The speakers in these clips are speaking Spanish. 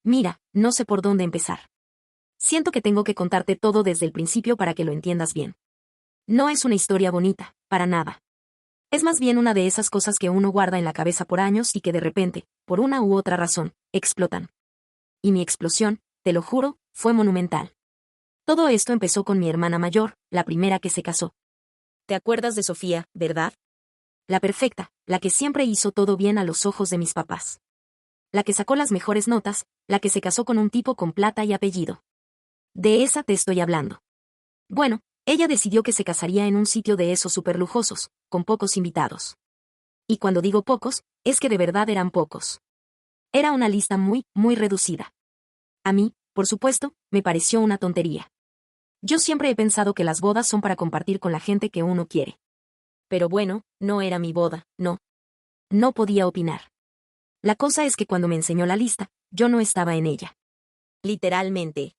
Mira, no sé por dónde empezar. Siento que tengo que contarte todo desde el principio para que lo entiendas bien. No es una historia bonita, para nada. Es más bien una de esas cosas que uno guarda en la cabeza por años y que de repente, por una u otra razón, explotan. Y mi explosión, te lo juro, fue monumental. Todo esto empezó con mi hermana mayor, la primera que se casó. ¿Te acuerdas de Sofía, verdad? La perfecta, la que siempre hizo todo bien a los ojos de mis papás. La que sacó las mejores notas, la que se casó con un tipo con plata y apellido. De esa te estoy hablando. Bueno, ella decidió que se casaría en un sitio de esos superlujosos, con pocos invitados. Y cuando digo pocos, es que de verdad eran pocos. Era una lista muy, muy reducida. A mí, por supuesto, me pareció una tontería. Yo siempre he pensado que las bodas son para compartir con la gente que uno quiere. Pero bueno, no era mi boda, no. No podía opinar. La cosa es que cuando me enseñó la lista, yo no estaba en ella. Literalmente.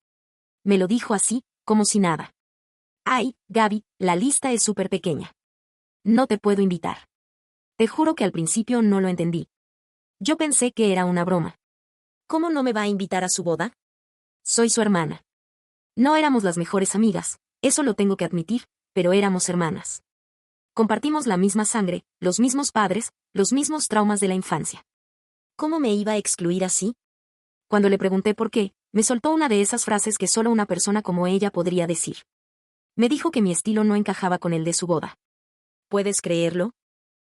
Me lo dijo así, como si nada. Ay, Gaby, la lista es súper pequeña. No te puedo invitar. Te juro que al principio no lo entendí. Yo pensé que era una broma. ¿Cómo no me va a invitar a su boda? Soy su hermana. No éramos las mejores amigas, eso lo tengo que admitir, pero éramos hermanas. Compartimos la misma sangre, los mismos padres, los mismos traumas de la infancia. ¿Cómo me iba a excluir así? Cuando le pregunté por qué, me soltó una de esas frases que solo una persona como ella podría decir. Me dijo que mi estilo no encajaba con el de su boda. ¿Puedes creerlo?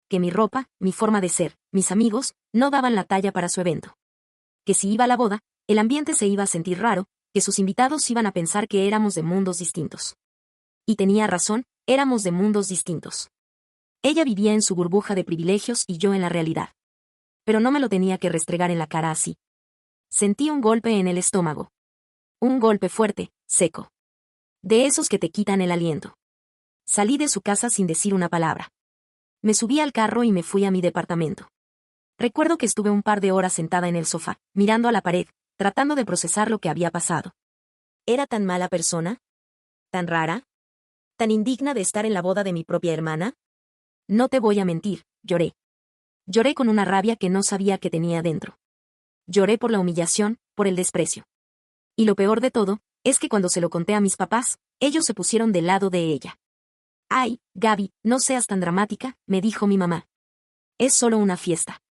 Que mi ropa, mi forma de ser, mis amigos, no daban la talla para su evento. Que si iba a la boda, el ambiente se iba a sentir raro, que sus invitados iban a pensar que éramos de mundos distintos. Y tenía razón, éramos de mundos distintos. Ella vivía en su burbuja de privilegios y yo en la realidad. Pero no me lo tenía que restregar en la cara así. Sentí un golpe en el estómago. Un golpe fuerte, seco. De esos que te quitan el aliento. Salí de su casa sin decir una palabra. Me subí al carro y me fui a mi departamento. Recuerdo que estuve un par de horas sentada en el sofá, mirando a la pared, tratando de procesar lo que había pasado. ¿Era tan mala persona? ¿Tan rara? ¿Tan indigna de estar en la boda de mi propia hermana? No te voy a mentir, lloré. Lloré con una rabia que no sabía que tenía dentro. Lloré por la humillación, por el desprecio. Y lo peor de todo, es que cuando se lo conté a mis papás, ellos se pusieron del lado de ella. Ay, Gaby, no seas tan dramática, me dijo mi mamá. Es solo una fiesta.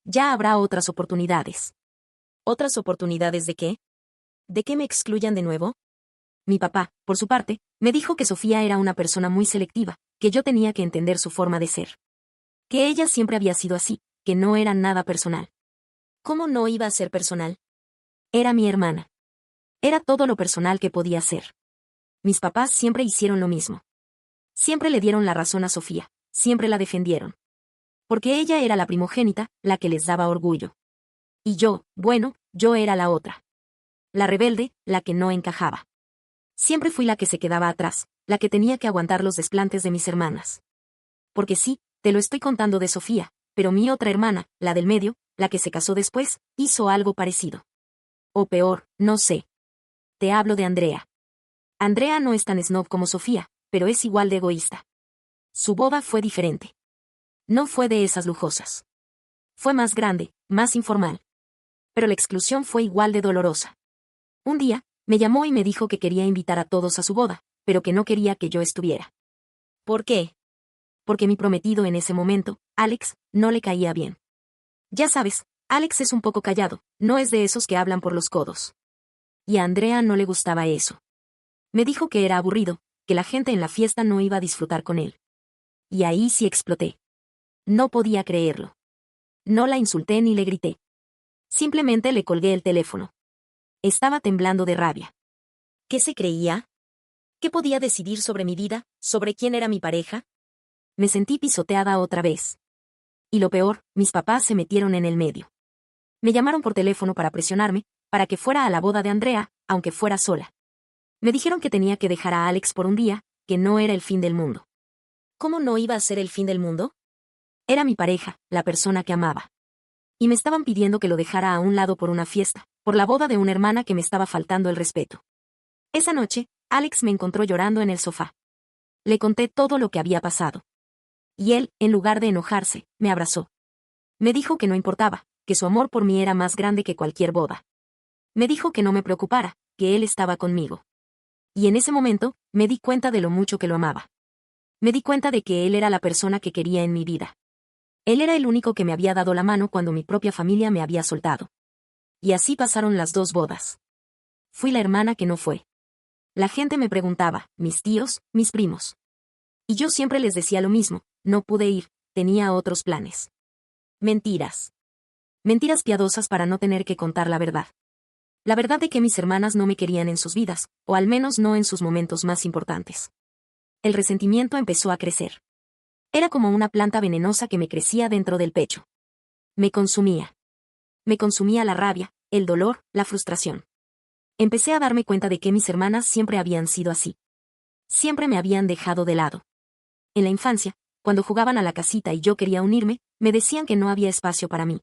Ya habrá otras oportunidades. ¿Otras oportunidades de qué? ¿De qué me excluyan de nuevo? Mi papá, por su parte, me dijo que Sofía era una persona muy selectiva, que yo tenía que entender su forma de ser. Que ella siempre había sido así, que no era nada personal. ¿Cómo no iba a ser personal? Era mi hermana. Era todo lo personal que podía ser. Mis papás siempre hicieron lo mismo. Siempre le dieron la razón a Sofía, siempre la defendieron. Porque ella era la primogénita, la que les daba orgullo. Y yo, bueno, yo era la otra. La rebelde, la que no encajaba. Siempre fui la que se quedaba atrás, la que tenía que aguantar los desplantes de mis hermanas. Porque sí, te lo estoy contando de Sofía, pero mi otra hermana, la del medio, la que se casó después, hizo algo parecido. O peor, no sé. Te hablo de Andrea. Andrea no es tan snob como Sofía, pero es igual de egoísta. Su boda fue diferente. No fue de esas lujosas. Fue más grande, más informal. Pero la exclusión fue igual de dolorosa. Un día, me llamó y me dijo que quería invitar a todos a su boda, pero que no quería que yo estuviera. ¿Por qué? Porque mi prometido en ese momento, Alex, no le caía bien. Ya sabes, Alex es un poco callado, no es de esos que hablan por los codos. Y a Andrea no le gustaba eso. Me dijo que era aburrido, que la gente en la fiesta no iba a disfrutar con él. Y ahí sí exploté. No podía creerlo. No la insulté ni le grité. Simplemente le colgué el teléfono. Estaba temblando de rabia. ¿Qué se creía? ¿Qué podía decidir sobre mi vida, sobre quién era mi pareja? Me sentí pisoteada otra vez. Y lo peor, mis papás se metieron en el medio. Me llamaron por teléfono para presionarme, para que fuera a la boda de Andrea, aunque fuera sola. Me dijeron que tenía que dejar a Alex por un día, que no era el fin del mundo. ¿Cómo no iba a ser el fin del mundo? Era mi pareja, la persona que amaba. Y me estaban pidiendo que lo dejara a un lado por una fiesta, por la boda de una hermana que me estaba faltando el respeto. Esa noche, Alex me encontró llorando en el sofá. Le conté todo lo que había pasado. Y él, en lugar de enojarse, me abrazó. Me dijo que no importaba, que su amor por mí era más grande que cualquier boda. Me dijo que no me preocupara, que él estaba conmigo. Y en ese momento, me di cuenta de lo mucho que lo amaba. Me di cuenta de que él era la persona que quería en mi vida. Él era el único que me había dado la mano cuando mi propia familia me había soltado. Y así pasaron las 2 bodas. Fui la hermana que no fue. La gente me preguntaba, mis tíos, mis primos. Y yo siempre les decía lo mismo, no pude ir, tenía otros planes. Mentiras. Mentiras piadosas para no tener que contar la verdad. La verdad de que mis hermanas no me querían en sus vidas, o al menos no en sus momentos más importantes. El resentimiento empezó a crecer. Era como una planta venenosa que me crecía dentro del pecho. Me consumía. Me consumía la rabia, el dolor, la frustración. Empecé a darme cuenta de que mis hermanas siempre habían sido así. Siempre me habían dejado de lado. En la infancia, cuando jugaban a la casita y yo quería unirme, me decían que no había espacio para mí.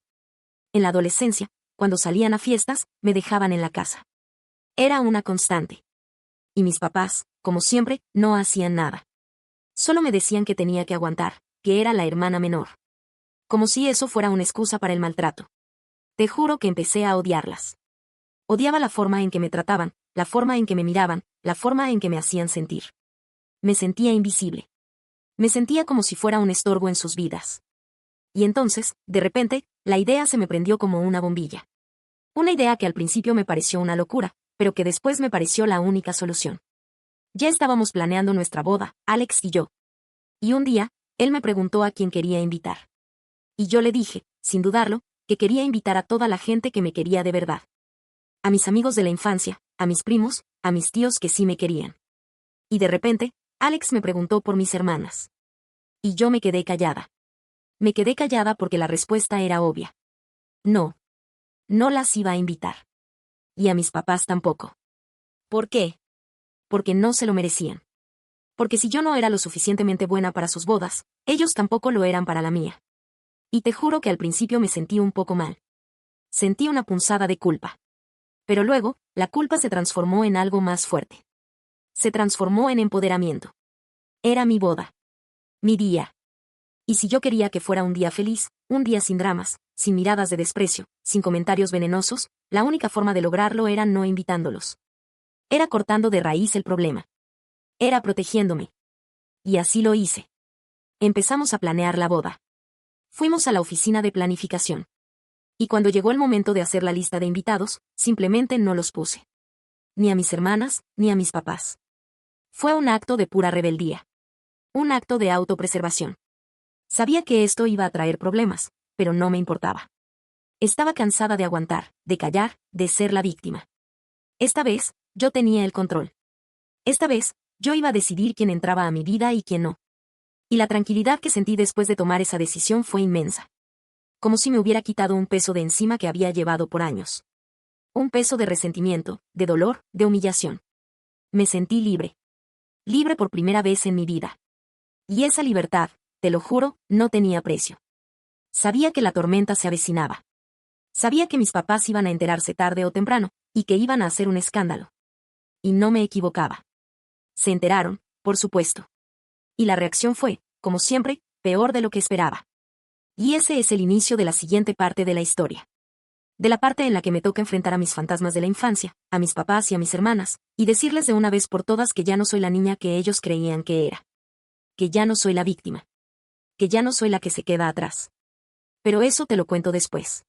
En la adolescencia, cuando salían a fiestas, me dejaban en la casa. Era una constante. Y mis papás, como siempre, no hacían nada. Solo me decían que tenía que aguantar, que era la hermana menor. Como si eso fuera una excusa para el maltrato. Te juro que empecé a odiarlas. Odiaba la forma en que me trataban, la forma en que me miraban, la forma en que me hacían sentir. Me sentía invisible. Me sentía como si fuera un estorbo en sus vidas. Y entonces, de repente, la idea se me prendió como una bombilla. Una idea que al principio me pareció una locura, pero que después me pareció la única solución. Ya estábamos planeando nuestra boda, Alex y yo. Y un día, él me preguntó a quién quería invitar. Y yo le dije, sin dudarlo, que quería invitar a toda la gente que me quería de verdad. A mis amigos de la infancia, a mis primos, a mis tíos que sí me querían. Y de repente, Alex me preguntó por mis hermanas. Y yo me quedé callada. Me quedé callada porque la respuesta era obvia. No. No las iba a invitar. Y a mis papás tampoco. ¿Por qué? Porque no se lo merecían. Porque si yo no era lo suficientemente buena para sus bodas, ellos tampoco lo eran para la mía. Y te juro que al principio me sentí un poco mal. Sentí una punzada de culpa. Pero luego, la culpa se transformó en algo más fuerte. Se transformó en empoderamiento. Era mi boda. Mi día. Y si yo quería que fuera un día feliz, un día sin dramas, sin miradas de desprecio, sin comentarios venenosos, la única forma de lograrlo era no invitándolos. Era cortando de raíz el problema. Era protegiéndome. Y así lo hice. Empezamos a planear la boda. Fuimos a la oficina de planificación. Y cuando llegó el momento de hacer la lista de invitados, simplemente no los puse. Ni a mis hermanas, ni a mis papás. Fue un acto de pura rebeldía. Un acto de autopreservación. Sabía que esto iba a traer problemas, pero no me importaba. Estaba cansada de aguantar, de callar, de ser la víctima. Esta vez, yo tenía el control. Esta vez, yo iba a decidir quién entraba a mi vida y quién no. Y la tranquilidad que sentí después de tomar esa decisión fue inmensa. Como si me hubiera quitado un peso de encima que había llevado por años. Un peso de resentimiento, de dolor, de humillación. Me sentí libre. Libre por primera vez en mi vida. Y esa libertad, te lo juro, no tenía precio. Sabía que la tormenta se avecinaba. Sabía que mis papás iban a enterarse tarde o temprano, y que iban a hacer un escándalo. Y no me equivocaba. Se enteraron, por supuesto. Y la reacción fue, como siempre, peor de lo que esperaba. Y ese es el inicio de la siguiente parte de la historia. De la parte en la que me toca enfrentar a mis fantasmas de la infancia, a mis papás y a mis hermanas, y decirles de una vez por todas que ya no soy la niña que ellos creían que era. Que ya no soy la víctima. Que ya no soy la que se queda atrás. Pero eso te lo cuento después.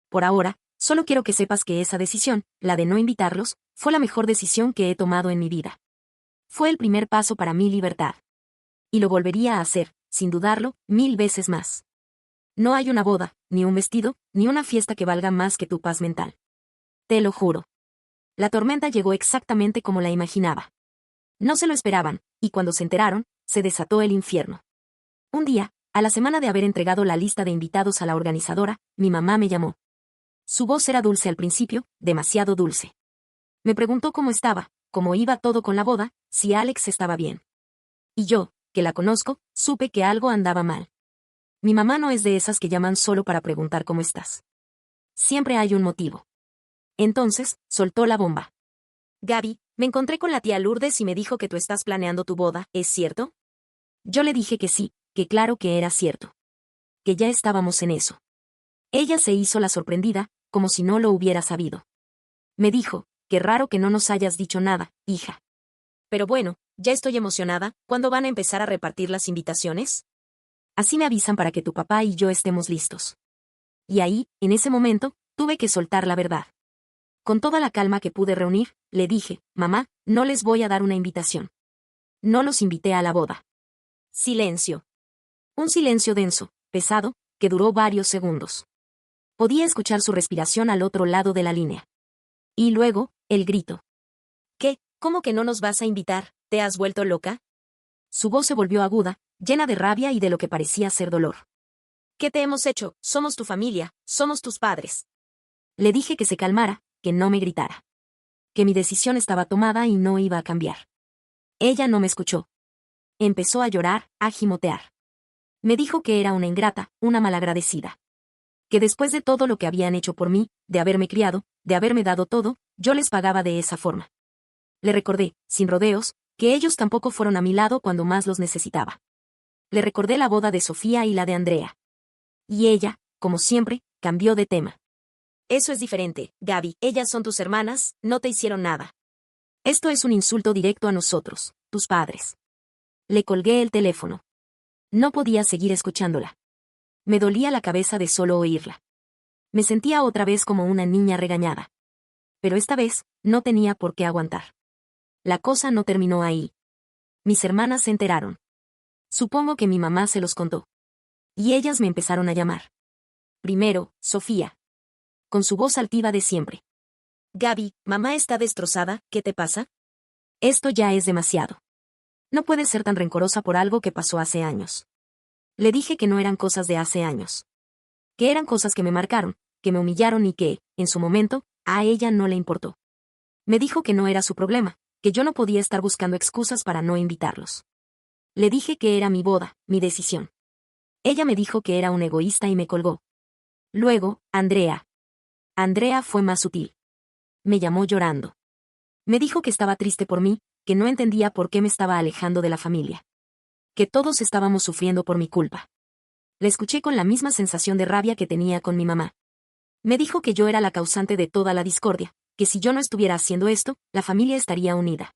Por ahora, solo quiero que sepas que esa decisión, la de no invitarlos, fue la mejor decisión que he tomado en mi vida. Fue el primer paso para mi libertad. Y lo volvería a hacer, sin dudarlo, 1000 veces más. No hay una boda, ni un vestido, ni una fiesta que valga más que tu paz mental. Te lo juro. La tormenta llegó exactamente como la imaginaba. No se lo esperaban, y cuando se enteraron, se desató el infierno. Un día, a la semana de haber entregado la lista de invitados a la organizadora, mi mamá me llamó. Su voz era dulce al principio, demasiado dulce. Me preguntó cómo estaba, cómo iba todo con la boda, si Alex estaba bien. Y yo, que la conozco, supe que algo andaba mal. Mi mamá no es de esas que llaman solo para preguntar cómo estás. Siempre hay un motivo. Entonces, soltó la bomba. Gaby, me encontré con la tía Lourdes y me dijo que tú estás planeando tu boda, ¿es cierto? Yo le dije que sí, que claro que era cierto. Que ya estábamos en eso. Ella se hizo la sorprendida, como si no lo hubiera sabido. Me dijo, qué raro que no nos hayas dicho nada, hija. Pero bueno, ya estoy emocionada, ¿cuándo van a empezar a repartir las invitaciones? Así me avisan para que tu papá y yo estemos listos. Y ahí, en ese momento, tuve que soltar la verdad. Con toda la calma que pude reunir, le dije, mamá, no les voy a dar una invitación. No los invité a la boda. Silencio. Un silencio denso, pesado, que duró varios segundos. Podía escuchar su respiración al otro lado de la línea. Y luego, el grito. ¿Qué? ¿Cómo que no nos vas a invitar? ¿Te has vuelto loca? Su voz se volvió aguda, llena de rabia y de lo que parecía ser dolor. ¿Qué te hemos hecho? Somos tu familia, somos tus padres. Le dije que se calmara, que no me gritara. Que mi decisión estaba tomada y no iba a cambiar. Ella no me escuchó. Empezó a llorar, a gimotear. Me dijo que era una ingrata, una malagradecida. Que después de todo lo que habían hecho por mí, de haberme criado, de haberme dado todo, yo les pagaba de esa forma. Le recordé, sin rodeos, que ellos tampoco fueron a mi lado cuando más los necesitaba. Le recordé la boda de Sofía y la de Andrea. Y ella, como siempre, cambió de tema. Eso es diferente, Gaby, ellas son tus hermanas, no te hicieron nada. Esto es un insulto directo a nosotros, tus padres. Le colgué el teléfono. No podía seguir escuchándola. Me dolía la cabeza de solo oírla. Me sentía otra vez como una niña regañada. Pero esta vez, no tenía por qué aguantar. La cosa no terminó ahí. Mis hermanas se enteraron. Supongo que mi mamá se los contó. Y ellas me empezaron a llamar. Primero, Sofía. Con su voz altiva de siempre. Gaby, mamá está destrozada, ¿qué te pasa? Esto ya es demasiado. No puedes ser tan rencorosa por algo que pasó hace años. Le dije que no eran cosas de hace años. Que eran cosas que me marcaron, que me humillaron y que, en su momento, a ella no le importó. Me dijo que no era su problema, que yo no podía estar buscando excusas para no invitarlos. Le dije que era mi boda, mi decisión. Ella me dijo que era un egoísta y me colgó. Luego, Andrea. Andrea fue más sutil. Me llamó llorando. Me dijo que estaba triste por mí, que no entendía por qué me estaba alejando de la familia. Que todos estábamos sufriendo por mi culpa. La escuché con la misma sensación de rabia que tenía con mi mamá. Me dijo que yo era la causante de toda la discordia, que si yo no estuviera haciendo esto, la familia estaría unida.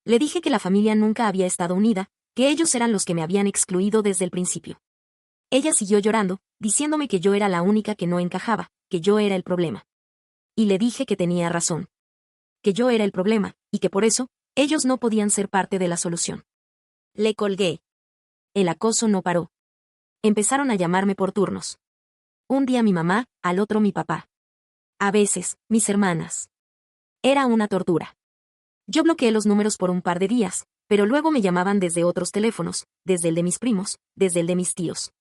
Le dije que la familia nunca había estado unida, que ellos eran los que me habían excluido desde el principio. Ella siguió llorando, diciéndome que yo era la única que no encajaba, que yo era el problema. Y le dije que tenía razón. Que yo era el problema, y que por eso, ellos no podían ser parte de la solución. Le colgué. El acoso no paró. Empezaron a llamarme por turnos. Un día mi mamá, al otro mi papá. A veces, mis hermanas. Era una tortura. Yo bloqueé los números por un par de días, pero luego me llamaban desde otros teléfonos, desde el de mis primos, desde el de mis tíos.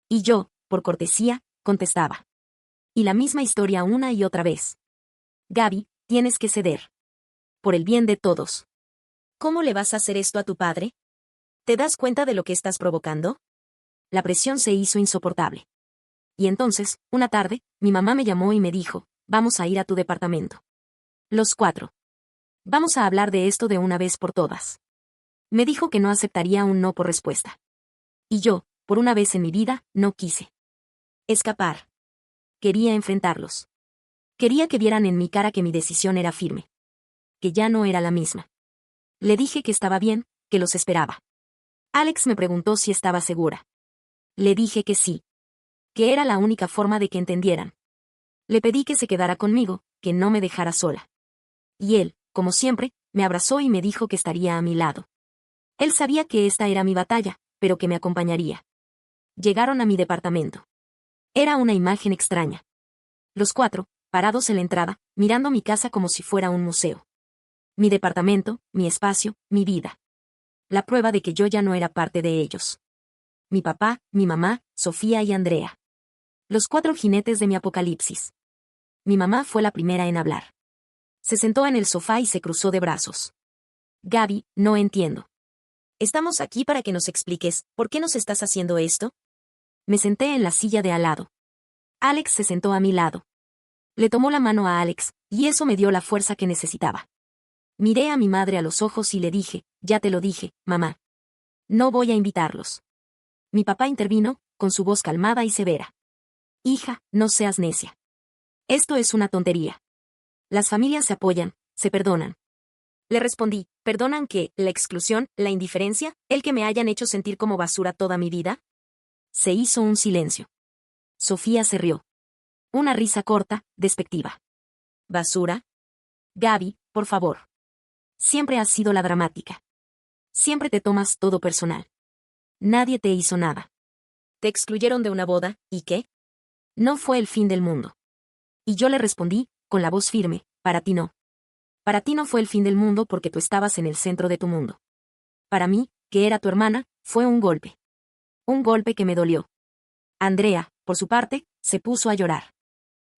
Y yo, por cortesía, contestaba. Y la misma historia una y otra vez. Gaby, tienes que ceder. Por el bien de todos. ¿Cómo le vas a hacer esto a tu padre? ¿Te das cuenta de lo que estás provocando? La presión se hizo insoportable. Y entonces, una tarde, mi mamá me llamó y me dijo, vamos a ir a tu departamento. Los 4. Vamos a hablar de esto de una vez por todas. Me dijo que no aceptaría un no por respuesta. Y yo, por una vez en mi vida, no quise escapar. Quería enfrentarlos. Quería que vieran en mi cara que mi decisión era firme. Que ya no era la misma. Le dije que estaba bien, que los esperaba. Alex me preguntó si estaba segura. Le dije que sí. Que era la única forma de que entendieran. Le pedí que se quedara conmigo, que no me dejara sola. Y él, como siempre, me abrazó y me dijo que estaría a mi lado. Él sabía que esta era mi batalla, pero que me acompañaría. Llegaron a mi departamento. Era una imagen extraña. Los 4, parados en la entrada, mirando mi casa como si fuera un museo. Mi departamento, mi espacio, mi vida. La prueba de que yo ya no era parte de ellos. Mi papá, mi mamá, Sofía y Andrea. Los 4 jinetes de mi apocalipsis. Mi mamá fue la primera en hablar. Se sentó en el sofá y se cruzó de brazos. Gaby, no entiendo. Estamos aquí para que nos expliques, ¿por qué nos estás haciendo esto? Me senté en la silla de al lado. Alex se sentó a mi lado. Le tomó la mano a Alex, y eso me dio la fuerza que necesitaba. Miré a mi madre a los ojos y le dije, ya te lo dije, mamá. No voy a invitarlos. Mi papá intervino, con su voz calmada y severa. Hija, no seas necia. Esto es una tontería. Las familias se apoyan, se perdonan. Le respondí, ¿perdonan qué? ¿La exclusión, la indiferencia, el que me hayan hecho sentir como basura toda mi vida? Se hizo un silencio. Sofía se rió. Una risa corta, despectiva. ¿Basura? Gaby, por favor. Siempre has sido la dramática. Siempre te tomas todo personal. Nadie te hizo nada. Te excluyeron de una boda, ¿y qué? No fue el fin del mundo. Y yo le respondí, con la voz firme, para ti no. Para ti no fue el fin del mundo porque tú estabas en el centro de tu mundo. Para mí, que era tu hermana, fue un golpe. Un golpe que me dolió. Andrea, por su parte, se puso a llorar.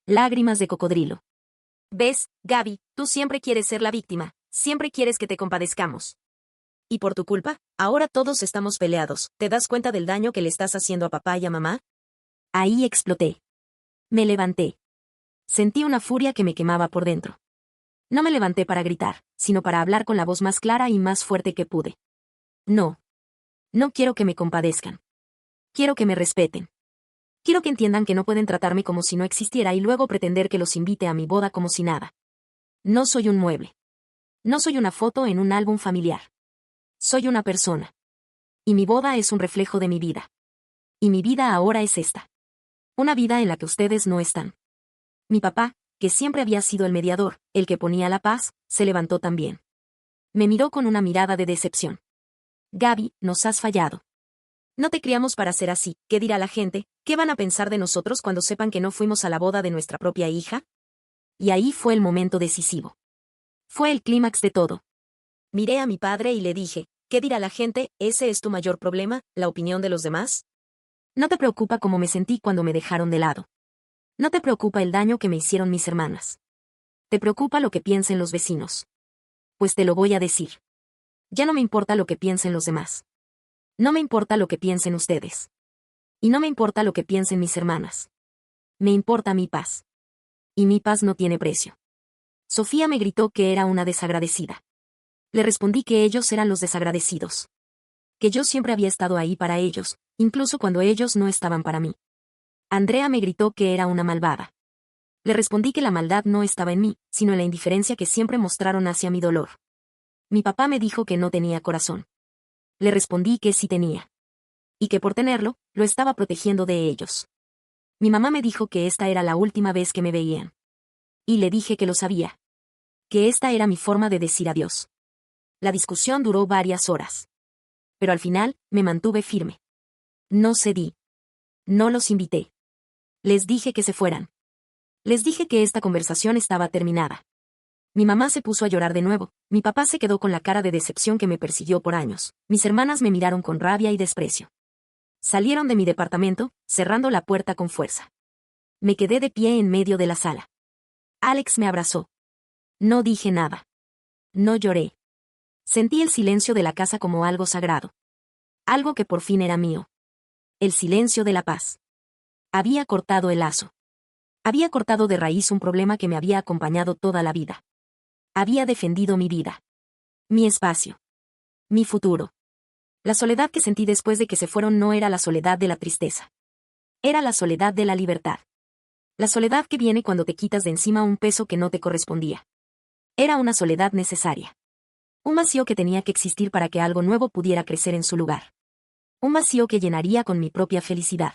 Lágrimas de cocodrilo. ¿Ves, Gaby? Tú siempre quieres ser la víctima, siempre quieres que te compadezcamos. Y por tu culpa, ahora todos estamos peleados. ¿Te das cuenta del daño que le estás haciendo a papá y a mamá? Ahí exploté. Me levanté. Sentí una furia que me quemaba por dentro. No me levanté para gritar, sino para hablar con la voz más clara y más fuerte que pude. No. No quiero que me compadezcan. Quiero que me respeten. Quiero que entiendan que no pueden tratarme como si no existiera y luego pretender que los invite a mi boda como si nada. No soy un mueble. No soy una foto en un álbum familiar. Soy una persona. Y mi boda es un reflejo de mi vida. Y mi vida ahora es esta. Una vida en la que ustedes no están. Mi papá, que siempre había sido el mediador, el que ponía la paz, se levantó también. Me miró con una mirada de decepción. Gaby, nos has fallado. No te criamos para ser así. ¿Qué dirá la gente? ¿Qué van a pensar de nosotros cuando sepan que no fuimos a la boda de nuestra propia hija? Y ahí fue el momento decisivo. Fue el clímax de todo. Miré a mi padre y le dije, ¿qué dirá la gente? ¿Ese es tu mayor problema, la opinión de los demás? ¿No te preocupa cómo me sentí cuando me dejaron de lado? ¿No te preocupa el daño que me hicieron mis hermanas? ¿Te preocupa lo que piensen los vecinos? Pues te lo voy a decir. Ya no me importa lo que piensen los demás. No me importa lo que piensen ustedes. Y no me importa lo que piensen mis hermanas. Me importa mi paz. Y mi paz no tiene precio. Sofía me gritó que era una desagradecida. Le respondí que ellos eran los desagradecidos. Que yo siempre había estado ahí para ellos, incluso cuando ellos no estaban para mí. Andrea me gritó que era una malvada. Le respondí que la maldad no estaba en mí, sino en la indiferencia que siempre mostraron hacia mi dolor. Mi papá me dijo que no tenía corazón. Le respondí que sí tenía. Y que por tenerlo, lo estaba protegiendo de ellos. Mi mamá me dijo que esta era la última vez que me veían. Y le dije que lo sabía. Que esta era mi forma de decir adiós. La discusión duró varias horas. Pero al final, me mantuve firme. No cedí. No los invité. Les dije que se fueran. Les dije que esta conversación estaba terminada. Mi mamá se puso a llorar de nuevo, mi papá se quedó con la cara de decepción que me persiguió por años, mis hermanas me miraron con rabia y desprecio. Salieron de mi departamento, cerrando la puerta con fuerza. Me quedé de pie en medio de la sala. Alex me abrazó. No dije nada. No lloré. Sentí el silencio de la casa como algo sagrado. Algo que por fin era mío. El silencio de la paz. Había cortado el lazo. Había cortado de raíz un problema que me había acompañado toda la vida. Había defendido mi vida. Mi espacio. Mi futuro. La soledad que sentí después de que se fueron no era la soledad de la tristeza. Era la soledad de la libertad. La soledad que viene cuando te quitas de encima un peso que no te correspondía. Era una soledad necesaria. Un vacío que tenía que existir para que algo nuevo pudiera crecer en su lugar. Un vacío que llenaría con mi propia felicidad.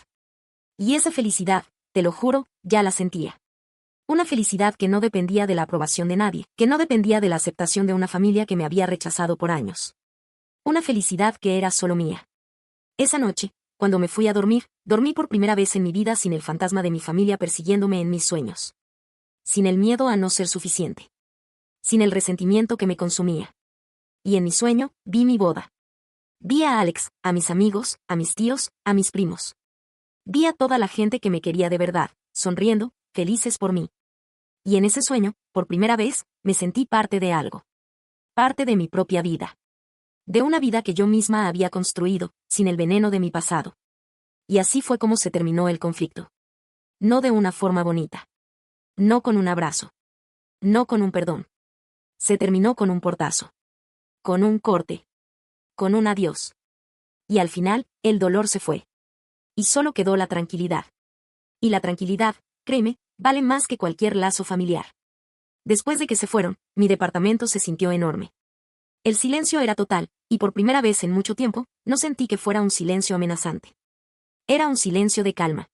Y esa felicidad, te lo juro, ya la sentía. Una felicidad que no dependía de la aprobación de nadie, que no dependía de la aceptación de una familia que me había rechazado por años. Una felicidad que era solo mía. Esa noche, cuando me fui a dormir, dormí por primera vez en mi vida sin el fantasma de mi familia persiguiéndome en mis sueños. Sin el miedo a no ser suficiente. Sin el resentimiento que me consumía. Y en mi sueño, vi mi boda. Vi a Alex, a mis amigos, a mis tíos, a mis primos. Vi a toda la gente que me quería de verdad, sonriendo, felices por mí. Y en ese sueño, por primera vez, me sentí parte de algo. Parte de mi propia vida. De una vida que yo misma había construido, sin el veneno de mi pasado. Y así fue como se terminó el conflicto. No de una forma bonita. No con un abrazo. No con un perdón. Se terminó con un portazo. Con un corte. Con un adiós. Y al final, el dolor se fue. Y solo quedó la tranquilidad. Y la tranquilidad, créeme, vale más que cualquier lazo familiar. Después de que se fueron, mi departamento se sintió enorme. El silencio era total, y por primera vez en mucho tiempo, no sentí que fuera un silencio amenazante. Era un silencio de calma.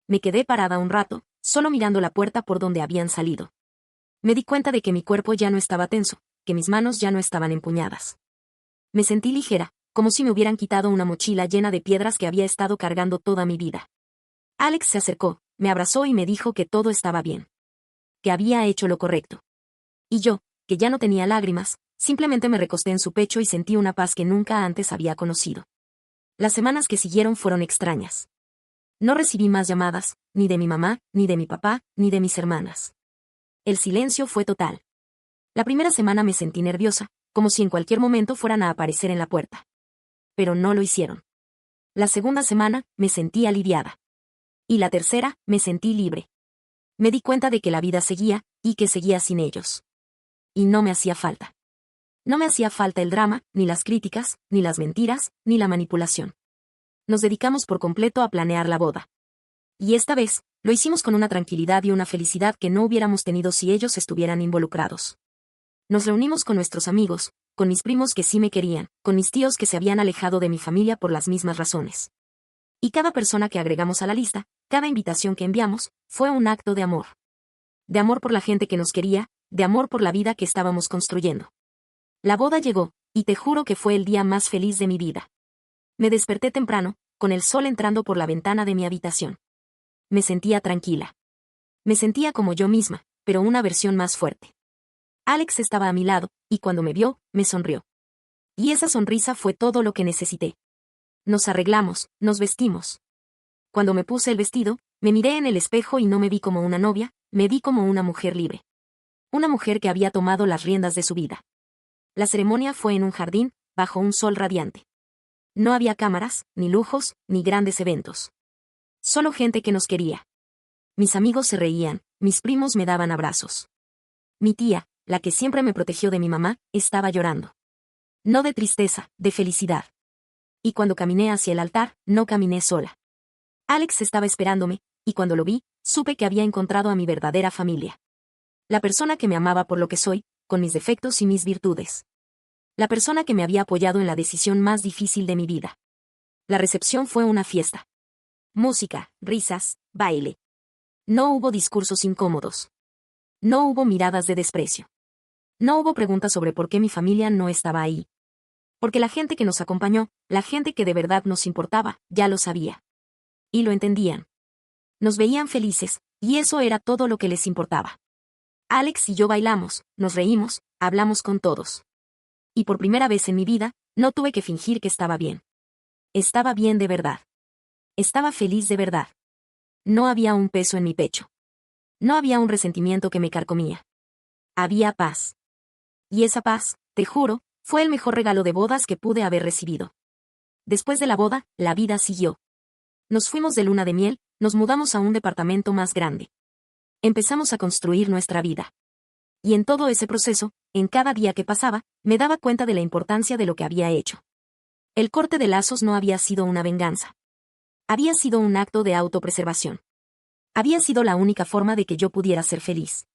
Me quedé parada un rato, solo mirando la puerta por donde habían salido. Me di cuenta de que mi cuerpo ya no estaba tenso, que mis manos ya no estaban empuñadas. Me sentí ligera, como si me hubieran quitado una mochila llena de piedras que había estado cargando toda mi vida. Alex se acercó, me abrazó y me dijo que todo estaba bien. Que había hecho lo correcto. Y yo, que ya no tenía lágrimas, simplemente me recosté en su pecho y sentí una paz que nunca antes había conocido. Las semanas que siguieron fueron extrañas. No recibí más llamadas, ni de mi mamá, ni de mi papá, ni de mis hermanas. El silencio fue total. La primera semana me sentí nerviosa, como si en cualquier momento fueran a aparecer en la puerta. Pero no lo hicieron. La segunda semana, me sentí aliviada. Y la tercera, me sentí libre. Me di cuenta de que la vida seguía, y que seguía sin ellos. Y no me hacía falta. No me hacía falta el drama, ni las críticas, ni las mentiras, ni la manipulación. Nos dedicamos por completo a planear la boda. Y esta vez, lo hicimos con una tranquilidad y una felicidad que no hubiéramos tenido si ellos estuvieran involucrados. Nos reunimos con nuestros amigos, con mis primos que sí me querían, con mis tíos que se habían alejado de mi familia por las mismas razones. Y cada persona que agregamos a la lista, cada invitación que enviamos, fue un acto de amor. De amor por la gente que nos quería, de amor por la vida que estábamos construyendo. La boda llegó, y te juro que fue el día más feliz de mi vida. Me desperté temprano, con el sol entrando por la ventana de mi habitación. Me sentía tranquila. Me sentía como yo misma, pero una versión más fuerte. Alex estaba a mi lado, y cuando me vio, me sonrió. Y esa sonrisa fue todo lo que necesité. Nos arreglamos, nos vestimos. Cuando me puse el vestido, me miré en el espejo y no me vi como una novia, me vi como una mujer libre. Una mujer que había tomado las riendas de su vida. La ceremonia fue en un jardín, bajo un sol radiante. No había cámaras, ni lujos, ni grandes eventos. Solo gente que nos quería. Mis amigos se reían, mis primos me daban abrazos. Mi tía, la que siempre me protegió de mi mamá, estaba llorando. No de tristeza, de felicidad. Y cuando caminé hacia el altar, no caminé sola. Alex estaba esperándome, y cuando lo vi, supe que había encontrado a mi verdadera familia. La persona que me amaba por lo que soy, con mis defectos y mis virtudes. La persona que me había apoyado en la decisión más difícil de mi vida. La recepción fue una fiesta. Música, risas, baile. No hubo discursos incómodos. No hubo miradas de desprecio. No hubo preguntas sobre por qué mi familia no estaba ahí. Porque la gente que nos acompañó, la gente que de verdad nos importaba, ya lo sabía. Y lo entendían. Nos veían felices, y eso era todo lo que les importaba. Alex y yo bailamos, nos reímos, hablamos con todos. Y por primera vez en mi vida, no tuve que fingir que estaba bien. Estaba bien de verdad. Estaba feliz de verdad. No había un peso en mi pecho. No había un resentimiento que me carcomía. Había paz. Y esa paz, te juro, fue el mejor regalo de bodas que pude haber recibido. Después de la boda, la vida siguió. Nos fuimos de luna de miel, nos mudamos a un departamento más grande. Empezamos a construir nuestra vida. Y en todo ese proceso, en cada día que pasaba, me daba cuenta de la importancia de lo que había hecho. El corte de lazos no había sido una venganza. Había sido un acto de autopreservación. Había sido la única forma de que yo pudiera ser feliz.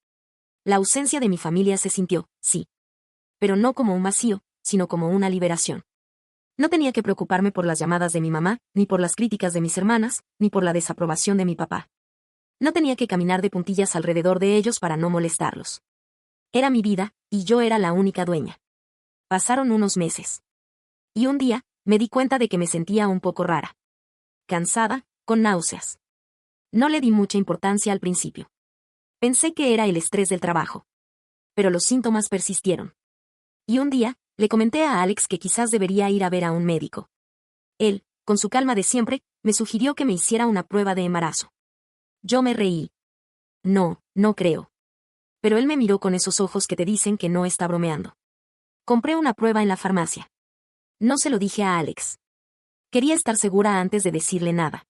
La ausencia de mi familia se sintió, sí. Pero no como un vacío, sino como una liberación. No tenía que preocuparme por las llamadas de mi mamá, ni por las críticas de mis hermanas, ni por la desaprobación de mi papá. No tenía que caminar de puntillas alrededor de ellos para no molestarlos. Era mi vida, y yo era la única dueña. Pasaron unos meses. Y un día, me di cuenta de que me sentía un poco rara. Cansada, con náuseas. No le di mucha importancia al principio. Pensé que era el estrés del trabajo. Pero los síntomas persistieron. Y un día, le comenté a Alex que quizás debería ir a ver a un médico. Él, con su calma de siempre, me sugirió que me hiciera una prueba de embarazo. Yo me reí. No, no creo. Pero él me miró con esos ojos que te dicen que no está bromeando. Compré una prueba en la farmacia. No se lo dije a Alex. Quería estar segura antes de decirle nada.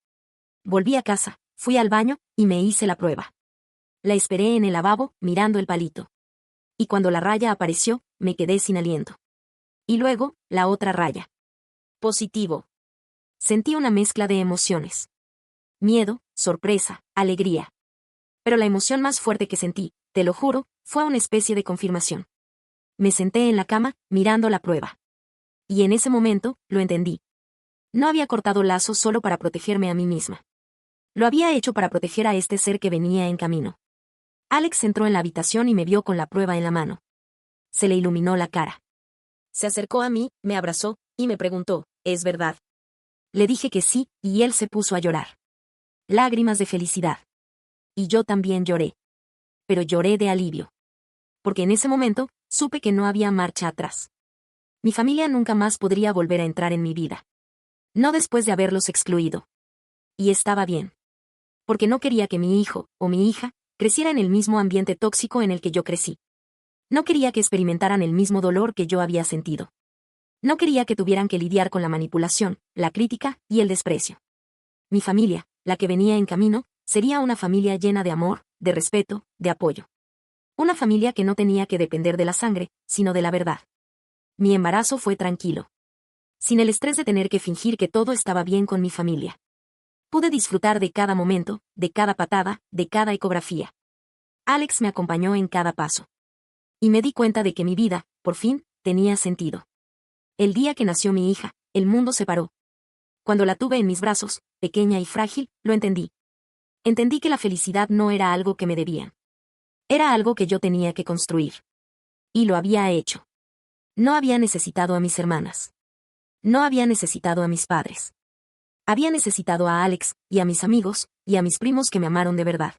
Volví a casa, fui al baño, y me hice la prueba. La esperé en el lavabo, mirando el palito. Y cuando la raya apareció, me quedé sin aliento. Y luego, la otra raya. Positivo. Sentí una mezcla de emociones. Miedo, sorpresa, alegría. Pero la emoción más fuerte que sentí, te lo juro, Fue una especie de confirmación. Me senté en la cama, mirando la prueba. Y en ese momento, lo entendí. No había cortado lazos solo para protegerme a mí misma. Lo había hecho para proteger a este ser que venía en camino. Alex entró en la habitación y me vio con la prueba en la mano. Se le iluminó la cara. Se acercó a mí, me abrazó, y me preguntó, ¿es verdad? Le dije que sí, y él se puso a llorar. Lágrimas de felicidad. Y yo también lloré. Pero lloré de alivio. Porque en ese momento, supe que no había marcha atrás. Mi familia nunca más podría volver a entrar en mi vida. No después de haberlos excluido. Y estaba bien. Porque no quería que mi hijo, o mi hija, creciera en el mismo ambiente tóxico en el que yo crecí. No quería que experimentaran el mismo dolor que yo había sentido. No quería que tuvieran que lidiar con la manipulación, la crítica y el desprecio. Mi familia, la que venía en camino, sería una familia llena de amor, de respeto, de apoyo. Una familia que no tenía que depender de la sangre, sino de la verdad. Mi embarazo fue tranquilo. Sin el estrés de tener que fingir que todo estaba bien con mi familia. Pude disfrutar de cada momento, de cada patada, de cada ecografía. Alex me acompañó en cada paso. Y me di cuenta de que mi vida, por fin, tenía sentido. El día que nació mi hija, el mundo se paró. Cuando la tuve en mis brazos, pequeña y frágil, lo entendí. Entendí que la felicidad no era algo que me debían. Era algo que yo tenía que construir. Y lo había hecho. No había necesitado a mis hermanas. No había necesitado a mis padres. Había necesitado a Alex, y a mis amigos, y a mis primos que me amaron de verdad.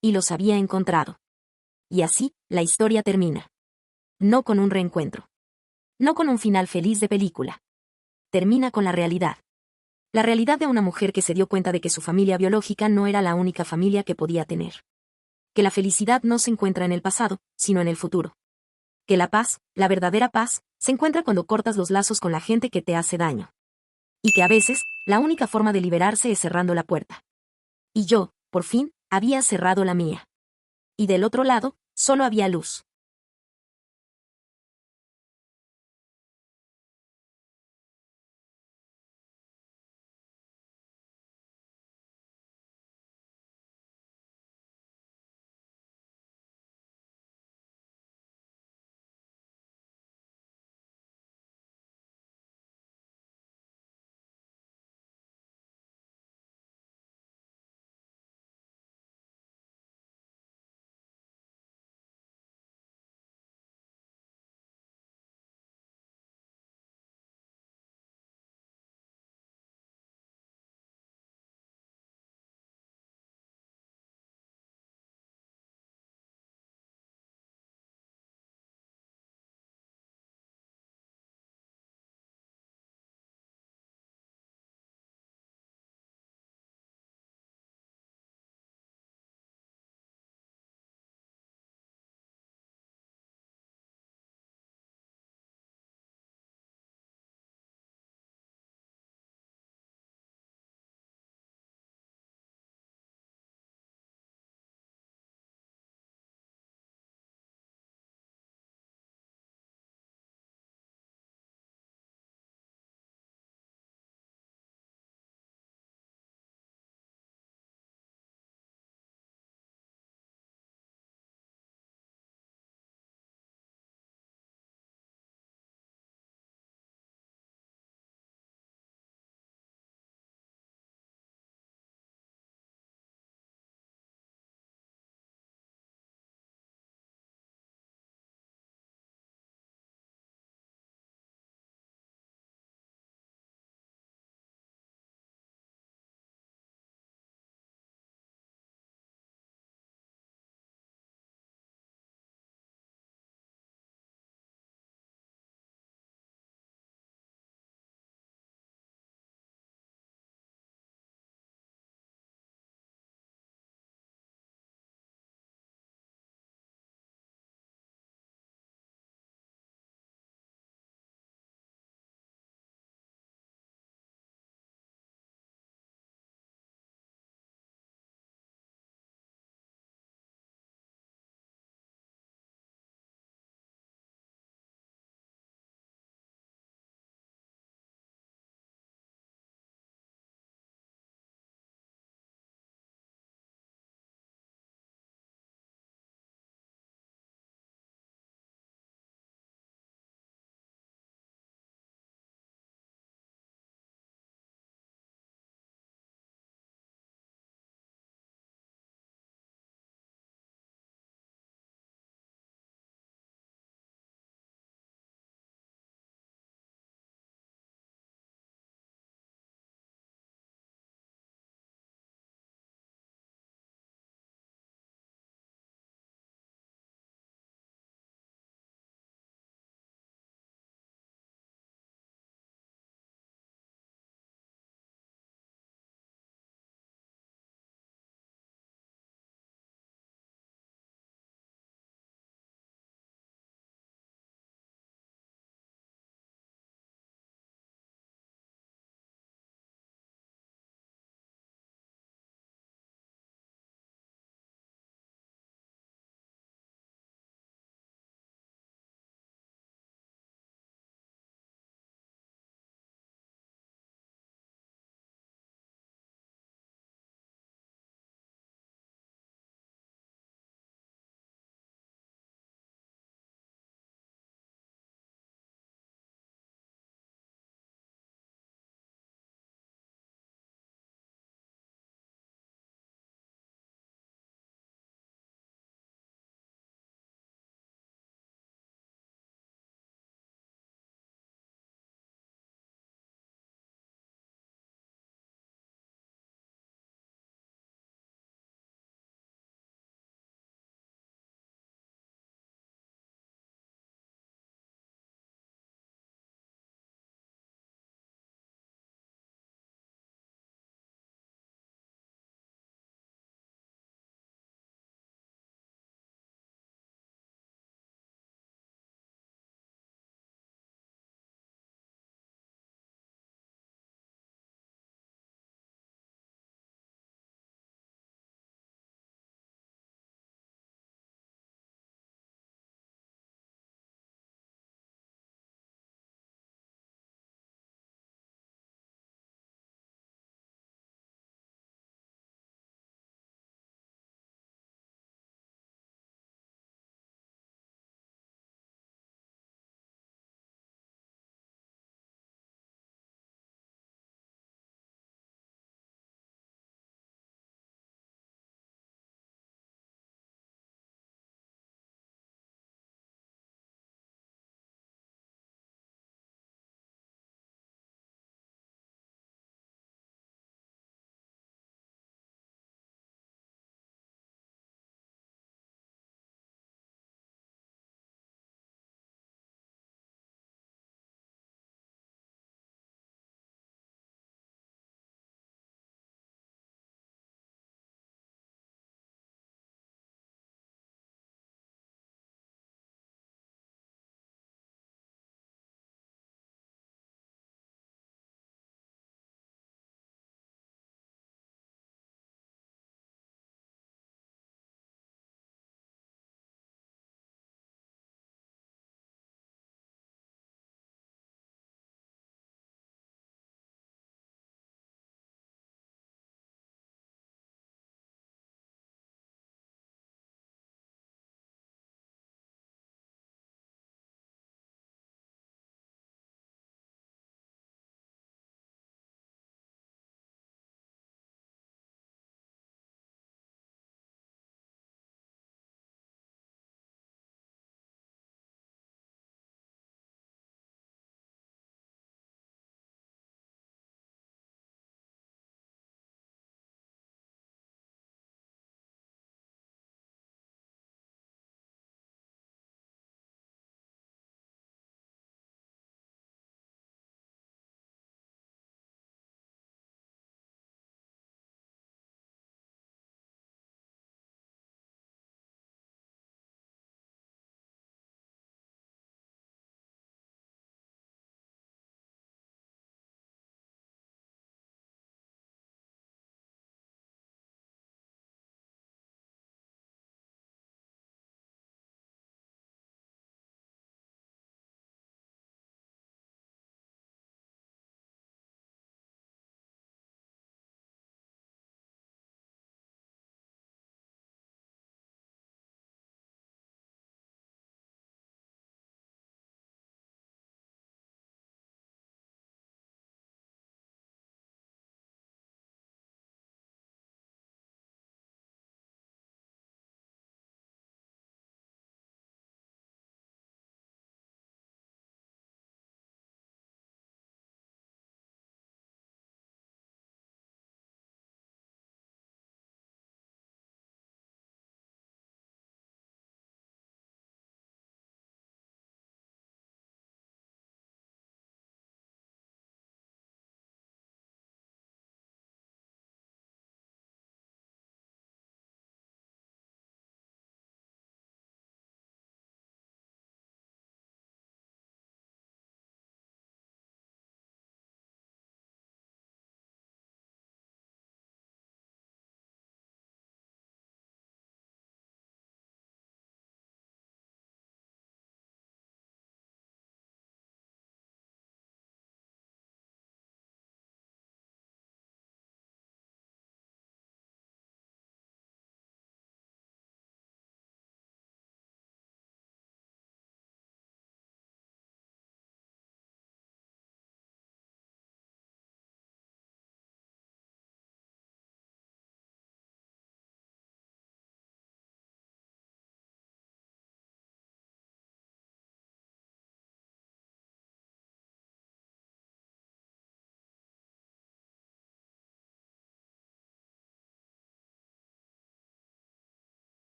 Y los había encontrado. Y así, la historia termina. No con un reencuentro. No con un final feliz de película. Termina con la realidad. La realidad de una mujer que se dio cuenta de que su familia biológica no era la única familia que podía tener. Que la felicidad no se encuentra en el pasado, sino en el futuro. Que la paz, la verdadera paz, se encuentra cuando cortas los lazos con la gente que te hace daño. Y que a veces, la única forma de liberarse es cerrando la puerta. Y yo, por fin, había cerrado la mía. Y del otro lado, solo había luz.